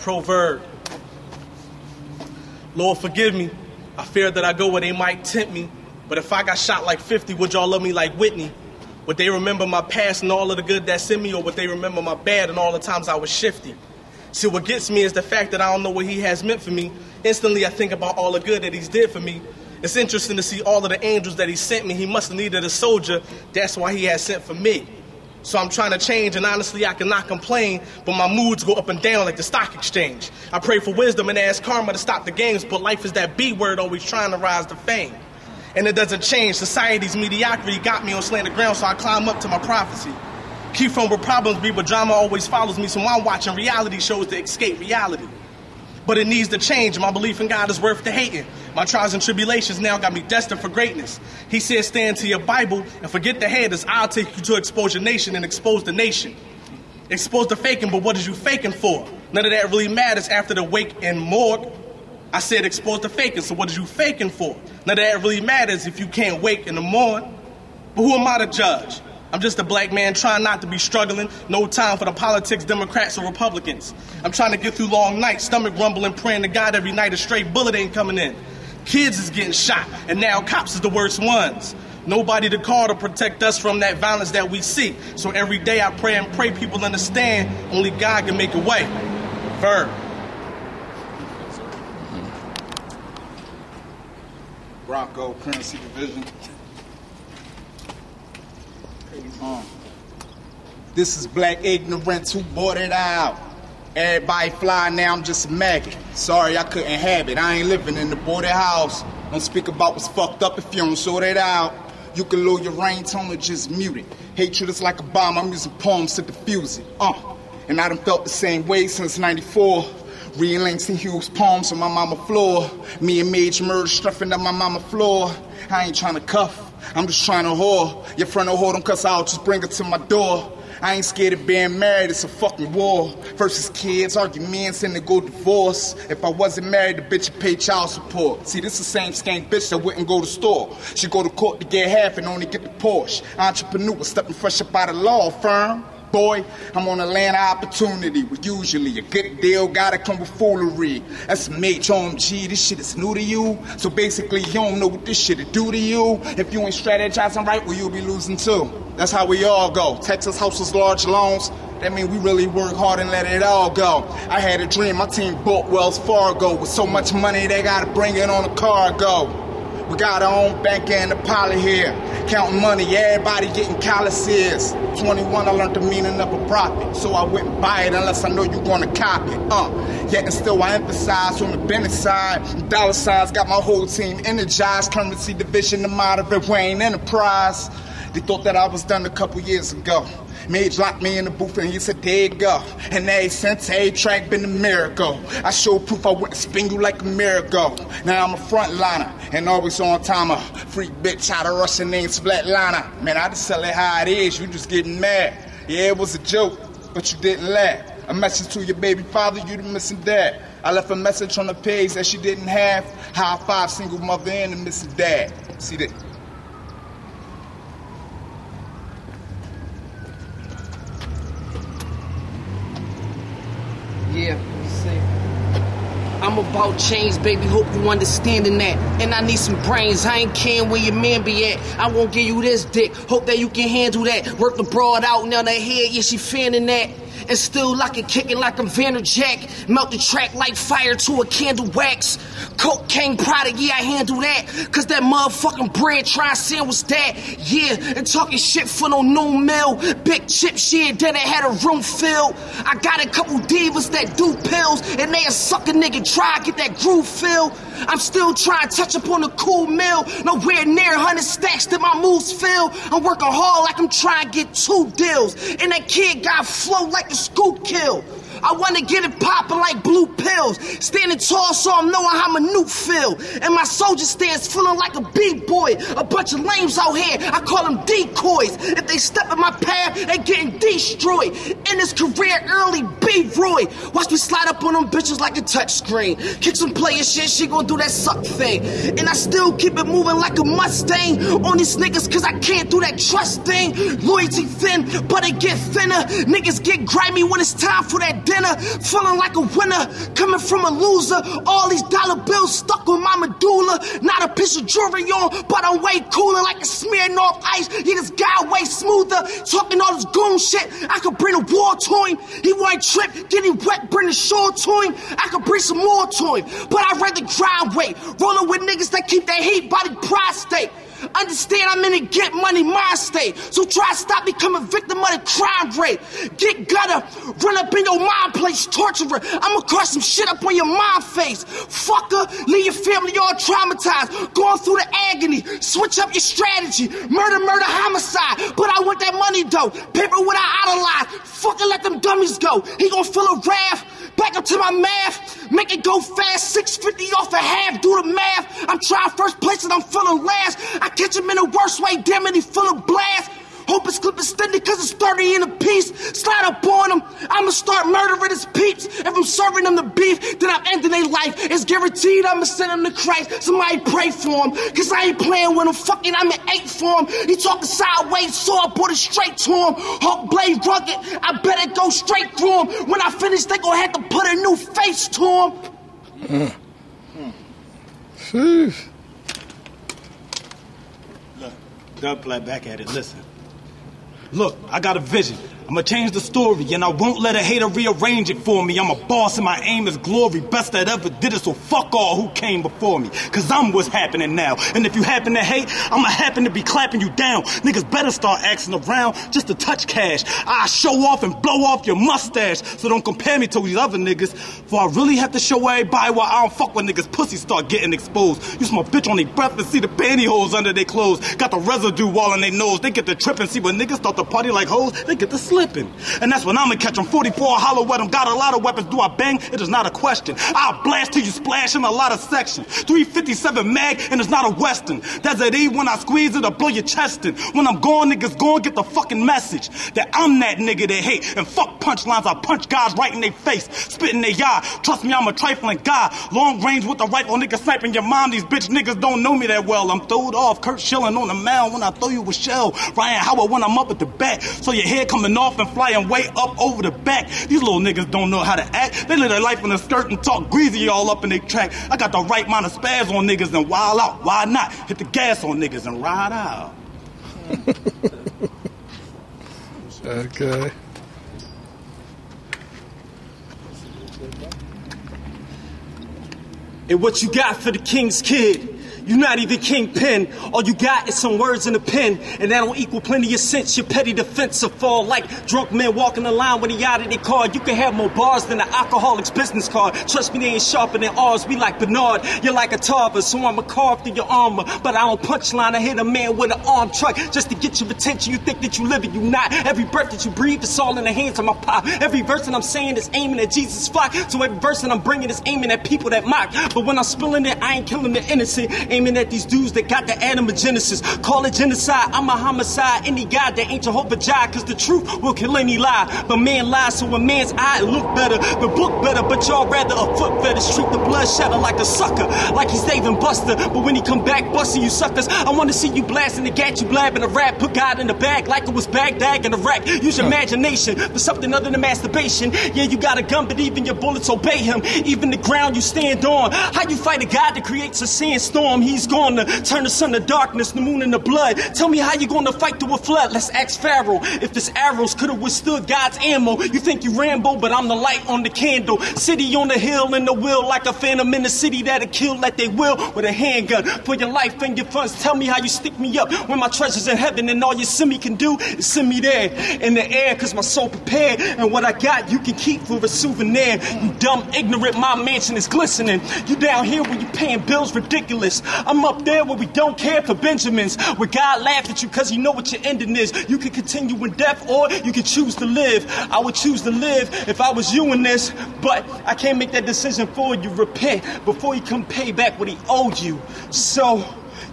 Proverb. Lord, forgive me. I fear that I go where they might tempt me. But if I got shot like 50, would y'all love me like Whitney? Would they remember my past and all of the good that's in me, or would they remember my bad and all the times I was shifty? See, what gets me is the fact that I don't know what he has meant for me. Instantly, I think about all the good that he's did for me. It's interesting to see all of the angels that he sent me. He must have needed a soldier. That's why he has sent for me. So I'm trying to change, and honestly, I cannot complain, but my moods go up and down like the stock exchange. I pray for wisdom and ask karma to stop the games, but life is that B word always trying to rise to fame. And it doesn't change. Society's mediocrity got me on slanted ground, so I climb up to my prophecy. Keep from where problems be, but drama always follows me, so I'm watching reality shows to escape reality. But it needs to change. My belief in God is worth the hating. My trials and tribulations now got me destined for greatness. He said, stand to your Bible and forget the haters. I'll take you to expose your nation and expose the nation. Expose the faking, but what is you faking for? None of that really matters after the wake and morgue. I said expose the faking, so what is you faking for? None of that really matters if you can't wake in the morning. But who am I to judge? I'm just a black man trying not to be struggling. No time for the politics, Democrats or Republicans. I'm trying to get through long nights, stomach rumbling, praying to God every night a straight bullet ain't coming in. Kids is getting shot, and now cops is the worst ones. Nobody to call to protect us from that violence that we see. So every day I pray and pray people understand only God can make a way. Verb. Bronco, currency division. This is black ignorance who bought it out. Everybody fly now, I'm just a maggot. Sorry, I couldn't have it. I ain't living in the boarded house. Don't speak about what's fucked up if you don't sort it out. You can lower your ringtone or just mute it. Hatred is like a bomb, I'm using poems to diffuse it. And I done felt the same way since 94. Reading Langston Hughes' poems on my mama floor. Me and Mage murder stuffing up my mama floor. I ain't trying to cuff, I'm just trying to whore. Your friend will hold them cause I'll just bring her to my door. I ain't scared of being married, it's a fucking war. Versus kids, arguments, and they go divorce. If I wasn't married, the bitch would pay child support. See, this the same skank bitch that wouldn't go to store. She go to court to get half and only get the Porsche. Entrepreneur stepping fresh up out of law firm. Boy, I'm on a land of opportunity where usually a good deal gotta come with foolery. That's some HOMG, this shit is new to you. So basically, you don't know what this shit'll do to you. If you ain't strategizing right, well, you'll be losing too. That's how we all go. Texas houses large loans. That mean we really work hard and let it all go. I had a dream, my team bought Wells Fargo. With so much money, they gotta bring it on a cargo. We got our own bank and a pilot here. Counting money, everybody getting calluses. 21, I learned the meaning of a profit. So I wouldn't buy it unless I know you gonna cop it. Yet and still I emphasize on the business side. Dollar signs got my whole team energized. Currency division, the moderate Wayne Enterprise. They thought that I was done a couple years ago. Mage locked me in the booth and he said, there you go. And ever since, every track been a miracle. I showed proof I wouldn't spin you like a miracle. Now I'm a frontliner and always on time. A freak bitch out of Russian name's Flatliner. Man, I just tell it how it is, you just getting mad. Yeah, it was a joke, but you didn't laugh. A message to your baby father, you the missing dad. I left a message on the page that she didn't have. High five single mother and a missing dad. See that? Yeah, see. I'm about change, baby, hope you understanding that. And I need some brains, I ain't caring where your man be at. I won't give you this dick, hope that you can handle that. Work the broad out, now that head, yeah, she fanning that. And still lock it, kicking like I'm Vanderjack. Melt the track like fire to a candle wax. Cocaine product, yeah, I handle that. Cause that motherfucking bread trying to sandwich that. Yeah, and talking shit for no new mill. Big chip shit, then it had a room filled. I got a couple divas that do pills. And they a sucker nigga try to get that groove filled. I'm still trying to touch up on a cool meal. Nowhere near 100 stacks that my moves fill. I'm working hard like I'm trying to get 2 deals. And that kid got flow like a scoop kill. I wanna get it poppin' like blue pills. Standing tall so I'm knowing how my new feel. And my soldier stands feeling like a B-boy. A bunch of lames out here, I call them decoys. If they step in my path, they getting destroyed. In his career early, B-Roy. Watch me slide up on them bitches like a touchscreen. Kick some player shit, she gon' do that suck thing. And I still keep it moving like a Mustang. On these niggas cause I can't do that trust thing. Loyalty thin, but it get thinner. Niggas get grimy when it's time for that dinner, feeling like a winner, coming from a loser. All these dollar bills stuck on my medulla. Not a piece of jewelry on, but I'm way cooler, like a smearing off ice. Yeah, this guy way smoother, talking all this goon shit. I could bring a war to him. He won't trip, getting wet, bring the shore to him. I could bring some more to him, but I'd rather grind weight, rolling with niggas that keep their heat by the prostate. Understand I'm in a get money mind state, so try to stop becoming a victim of the crime rate. Get gutter, run up in your mind place, torturer. I'ma crush some shit up on your mind face. Fucker, leave your family all traumatized, going through the agony. Switch up your strategy, murder, homicide. But I want that money though, paper what I idolize. Fucking let them dummies go. He gon' feel a wrath, back up to my math. Make it go fast, 650 off a half, do the math. I'm trying first place and I'm feeling last. I catch him in the worst way, damn it, he full of blast. Hope his clip extended cause it's 30 in a piece. Slide up on him, I'ma start murdering his peeps. If I'm serving them the beef, then I'm ending their life. It's guaranteed I'ma send him to Christ. Somebody pray for him, cause I ain't playing with him. Fucking I'm in 8 for him. He talking sideways, so I brought it straight to him. Hawk blade rugged, I better go straight through him. When I finish, they gon' have to put a new face to him. Look, Jdubleplatt back at it, listen. Look, I got a vision. I'ma change the story, and I won't let a hater rearrange it for me. I'm a boss, and my aim is glory. Best that ever did it, so fuck all who came before me. Cause I'm what's happening now. And if you happen to hate, I'ma happen to be clapping you down. Niggas better start asking around just to touch cash. I show off and blow off your mustache. So don't compare me to these other niggas. For I really have to show everybody why I don't fuck with niggas. Pussies start getting exposed. You smell bitch on their breath and see the pantyhose under their clothes. Got the residue all in their nose. They get the trip and see when niggas start to party like hoes, they get the slipping. And that's when I'ma catch them. 44 hollow at them. Got a lot of weapons. Do I bang? It is not a question. I'll blast till you splash in a lot of sections. 357 mag and it's not a western. That's at E when I squeeze it, I'll blow your chest in. When I'm gone, niggas gone, get the fucking message that I'm that nigga they hate. And fuck punchlines, I punch guys right in their face, spit in their eye. Trust me, I'm a trifling guy. Long range with the rifle, nigga sniping your mom. These bitch niggas don't know me that well. I'm throwed off, Kurt Schilling on the mound when I throw you a shell. Ryan Howard when I'm up at the bat. So your head coming off and flying way up over the back. These little niggas don't know how to act. They live their life in a skirt and talk greasy all up in their track. I got the right amount of spaz on niggas and wild out. Why not? Hit the gas on niggas and ride out. Okay. And what you got for the king's kid? You're not even kingpin. All you got is some words in a pen, and that don't equal plenty of sense. Your petty defensive fall like drunk men walking the line when he out of their car. You can have more bars than an alcoholic's business card. Trust me, they ain't sharper than ours. We like Bernard. You're like a Tarver, so I'ma carve through your armor. But I don't punchline. I hit a man with an arm truck just to get your attention. You think that you live it, you not. Every breath that you breathe is all in the hands of my pop. Every verse that I'm saying is aiming at Jesus' flock. So every verse that I'm bringing is aiming at people that mock. But when I'm spilling it, I ain't killing the innocent. Aiming at these dudes that got the Genesis. Call it genocide, I'm a homicide. Any God that ain't Jehovah Jireh, cause the truth will kill any lie. But man lies, so a man's eye look better, the book better. But y'all rather a foot fetish. Treat the blood shedder like a sucker, like he's Dave and Buster. But when he come back busting you suckers, I wanna see you blasting the gat, you blabbing a rap. Put God in the bag like it was Baghdad in Iraq. Use your imagination for something other than masturbation. Yeah, you got a gun, but even your bullets obey him. Even the ground you stand on. How you fight a God that creates a sandstorm? He's gone to turn the sun to darkness, the moon into blood. Tell me how you gonna fight through a flood. Let's ask Pharaoh if his arrows could have withstood God's ammo. You think you Rambo, but I'm the light on the candle. City on the hill in the wheel, like a phantom in the city that'll kill like they will with a handgun. For your life and your funds, tell me how you stick me up when my treasure's in heaven and all your send me can do is send me there in the air, cause my soul prepared. And what I got you can keep for a souvenir. You dumb ignorant, my mansion is glistening. You down here where you paying bills ridiculous. I'm up there where we don't care for Benjamins, where God laughed at you cause he know what your ending is. You can continue in death or you can choose to live. I would choose to live if I was you in this, but I can't make that decision for you. Repent before you come pay back what he owed you. So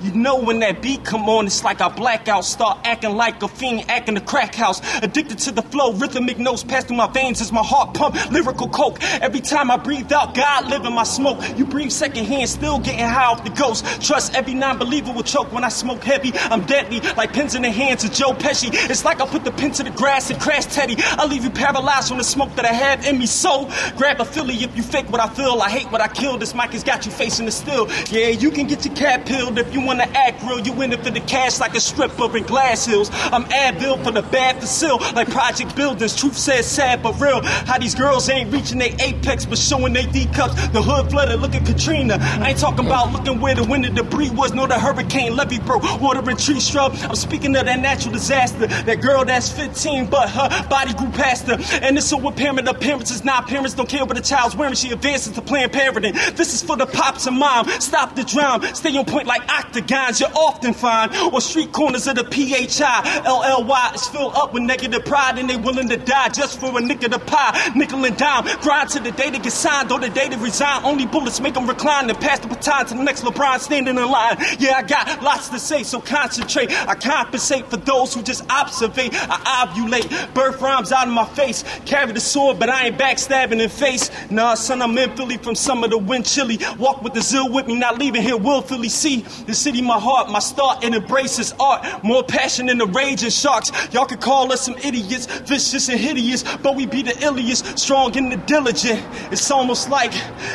You know when that beat come on, it's like I black out. Start acting like a fiend, acting the crack house. Addicted to the flow, rhythmic notes pass through my veins as my heart pump, lyrical coke. Every time I breathe out, God live in my smoke. You breathe secondhand, still getting high off the ghost. Trust every non-believer will choke when I smoke heavy. I'm deadly, like pins in the hands of Joe Pesci. It's like I put the pen to the grass and crash Teddy. I'll leave you paralyzed from the smoke that I have in me. So grab a Philly if you fake what I feel. I hate what I kill. This mic has got you facing the still. Yeah, you can get your cat peeled if you want to act real. You in it for the cash like a stripper in Glass Hills. I'm Advil for the bad facil, like Project Buildings. Truth says sad but real. How these girls ain't reaching their apex but showing their D cups. The hood flooded, look at Katrina. I ain't talking about looking where the wind and debris was. No, the hurricane levee broke, water and tree shrub. I'm speaking of that natural disaster. That girl that's 15 but her body grew past her. And it's so apparent appearances. Now parents don't care what a child's wearing. She advances to Planned Parenthood. This is for the pops and mom. Stop the drum. Stay on point like octagons you're often find. Or street corners of the PHI. LLY is filled up with negative pride and they willing to die just for a nick of the pie. Nickel and dime. Grind to the day to get signed or the day to resign. Only bullets make them recline and pass the baton to the next LeBron standing in line. Yeah, I got lots to say, so concentrate. I compensate for those who just observate. I ovulate. Birth rhymes out of my face. Carry the sword, but I ain't backstabbing in face. Nah, son, I'm in Philly from summer to wind chilly. Walk with the zeal with me, not leaving here willfully. See, the city, my heart, my start, and embraces art. More passion than the raging sharks. Y'all could call us some idiots, vicious and hideous, but we be the illiest, strong and the diligent. It's almost like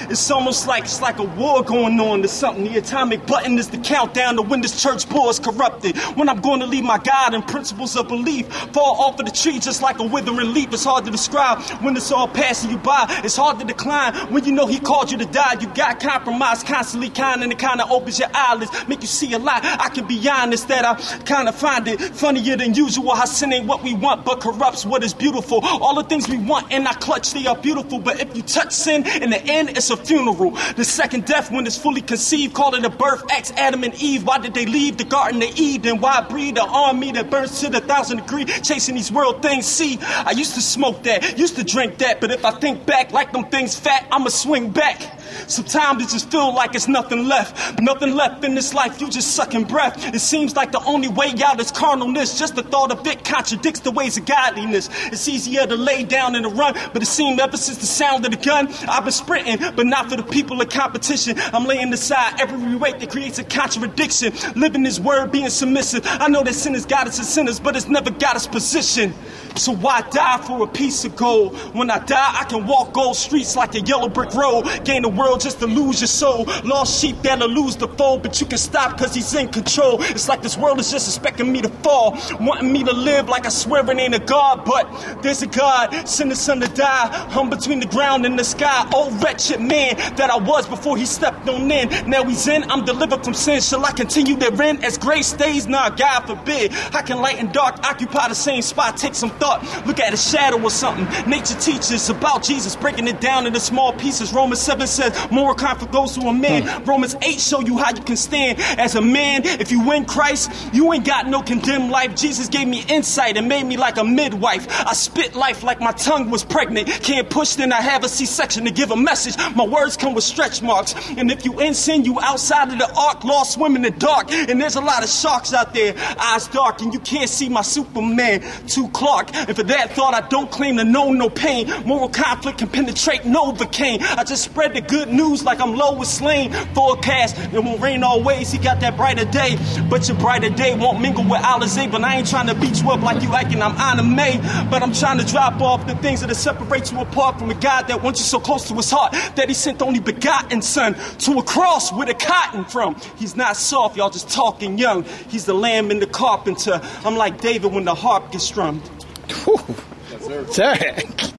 it's like a war going on or something. The atomic button is the countdown to when this church board is corrupted. When I'm going to leave my God and principles of belief fall off of the tree just like a withering leaf. It's hard to describe when it's all passing you by. It's hard to decline when you know he called you to die. You got compromised, constantly kind, and it kind of opens your eyelids, make you see a lot. I can be honest that I kind of find it funnier than usual how sin ain't what we want but corrupts what is beautiful. All the things we want in our clutch, they are beautiful, but if you touch sin, in the end it's a funeral. The second death when it's fully conceived, call it a birth. Ask Adam and Eve, why did they leave the Garden of Eden? Why breed an army that burns to the 1,000 degree, chasing these world things? See, I used to smoke that, used to drink that, but if I think back like them things fat, I'ma swing back. Sometimes it just feel like it's nothing left. Nothing left in this life, you just sucking breath. It seems like the only way out is carnalness. Just the thought of it contradicts the ways of godliness. It's easier to lay down and to run, but it seemed ever since the sound of the gun, I've been sprinting, but not for the people of competition. I'm laying aside every weight that creates a contradiction. Living this word, being submissive. I know that sin has got us as sinners, but it's never got us positioned. So why die for a piece of gold? When I die, I can walk gold streets like a yellow brick road. Gain the world just to lose your soul. Lost sheep that'll lose the fold, but you can stop cause he's in control. It's like this world is just expecting me to fall, wanting me to live like I swear it ain't a God, but there's a God. Send his son to die, hung between the ground and the sky. Oh, wretched man that I was before he stepped on in. Now he's in, I'm delivered from sin. Shall I continue therein as grace stays? Nah, God forbid. I can light and dark occupy the same spot. Take some thought, look at a shadow or something. Nature teaches about Jesus, breaking it down into small pieces. Romans 7 says moral conflict goes to a man. Romans 8 show you how you can stand as a man. If you win Christ, you ain't got no condemned life. Jesus gave me insight and made me like a midwife. I spit life like my tongue was pregnant. Can't push, then I have a C-section to give a message. My words come with stretch marks. And if you in sin, you outside of the ark, lost swim in the dark. And there's a lot of sharks out there, eyes dark, and you can't see my Superman 2 Clark. And for that thought, I don't claim to know no pain. Moral conflict can penetrate Novocaine. I just spread the good news like I'm Lois Lane. Forecast, it won't rain always, he got that brighter day. But your brighter day won't mingle with Alizé. But I ain't trying to beat you up like you acting I'm anime. But I'm trying to drop off the things that separate you apart from a God that wants you so close to his heart that he sent the only begotten son to a cross with a cotton from. He's not soft, y'all just talking young. He's the lamb and the carpenter. I'm like David when the harp gets strummed. Dang.